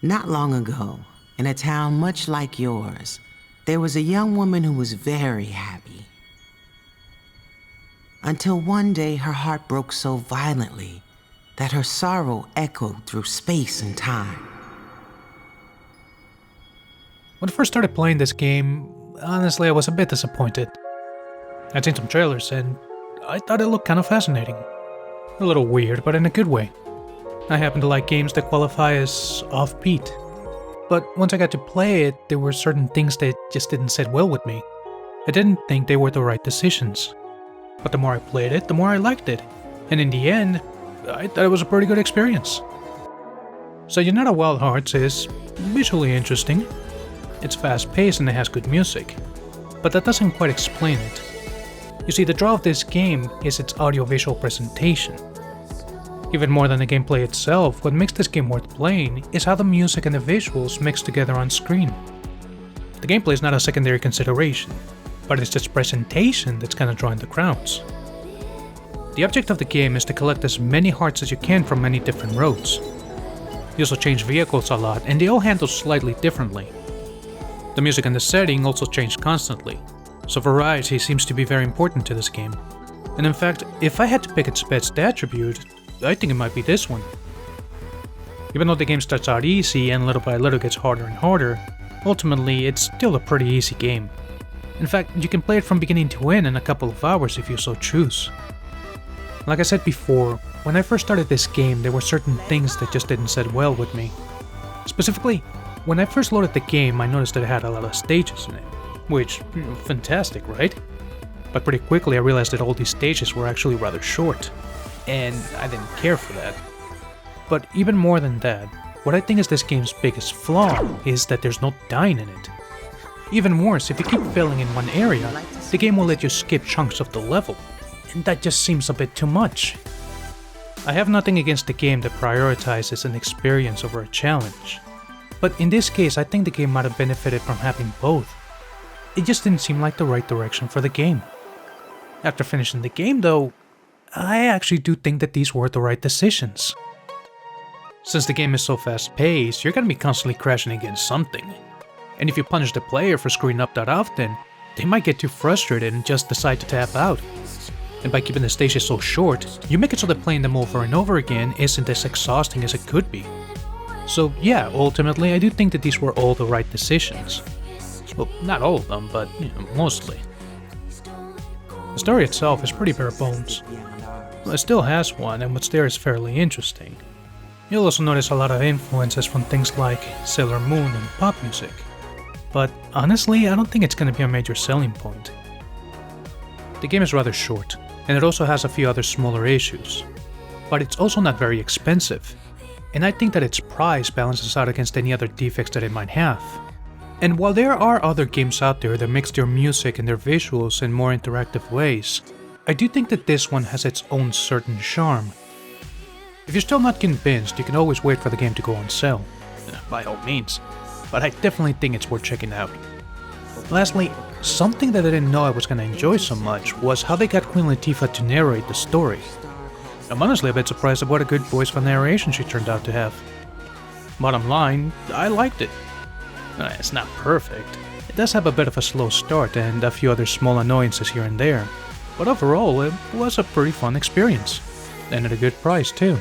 Not long ago, in a town much like yours, there was a young woman who was very happy. Until one day her heart broke so violently that her sorrow echoed through space and time. When I first started playing this game, honestly I was a bit disappointed. I'd seen some trailers and I thought it looked kind of fascinating. A little weird, but in a good way. I happen to like games that qualify as offbeat. But once I got to play it, there were certain things that just didn't sit well with me. I didn't think they were the right decisions. But the more I played it, the more I liked it. And in the end, I thought it was a pretty good experience. Sayonara Wild Hearts is visually interesting. It's fast-paced and it has good music. But that doesn't quite explain it. You see, the draw of this game is its audiovisual presentation. Even more than the gameplay itself, what makes this game worth playing is how the music and the visuals mix together on screen. The gameplay is not a secondary consideration, but it's its presentation that's kind of drawing the crowds. The object of the game is to collect as many hearts as you can from many different roads. You also change vehicles a lot, and they all handle slightly differently. The music and the setting also change constantly, so variety seems to be very important to this game. And in fact, if I had to pick its best attribute, I think it might be this one. Even though the game starts out easy and little by little gets harder and harder, ultimately it's still a pretty easy game. In fact, you can play it from beginning to end in a couple of hours if you so choose. Like I said before, when I first started this game there were certain things that just didn't sit well with me. Specifically, when I first loaded the game I noticed that it had a lot of stages in it. Which, fantastic, right? But pretty quickly I realized that all these stages were actually rather short. And I didn't care for that. But even more than that, what I think is this game's biggest flaw is that there's no dying in it. Even worse, if you keep failing in one area, the game will let you skip chunks of the level, and that just seems a bit too much. I have nothing against the game that prioritizes an experience over a challenge, but in this case I think the game might have benefited from having both. It just didn't seem like the right direction for the game. After finishing the game though, I actually do think that these were the right decisions. Since the game is so fast-paced, you're gonna be constantly crashing against something. And if you punish the player for screwing up that often, they might get too frustrated and just decide to tap out. And by keeping the stages so short, you make it so that playing them over and over again isn't as exhausting as it could be. So yeah, ultimately I do think that these were all the right decisions. Well, not all of them, but mostly. The story itself is pretty bare bones. Well, it still has one, and what's there is fairly interesting. You'll also notice a lot of influences from things like Sailor Moon and pop music. But honestly, I don't think it's going to be a major selling point. The game is rather short, and it also has a few other smaller issues. But it's also not very expensive, and I think that its price balances out against any other defects that it might have. And while there are other games out there that mix their music and their visuals in more interactive ways, I do think that this one has its own certain charm. If you're still not convinced, you can always wait for the game to go on sale. By all means. But I definitely think it's worth checking out. Lastly, something that I didn't know I was going to enjoy so much was how they got Queen Latifah to narrate the story. I'm honestly a bit surprised at what a good voice for narration she turned out to have. Bottom line, I liked it. It's not perfect. It does have a bit of a slow start and a few other small annoyances here and there. But overall, it was a pretty fun experience. And at a good price too.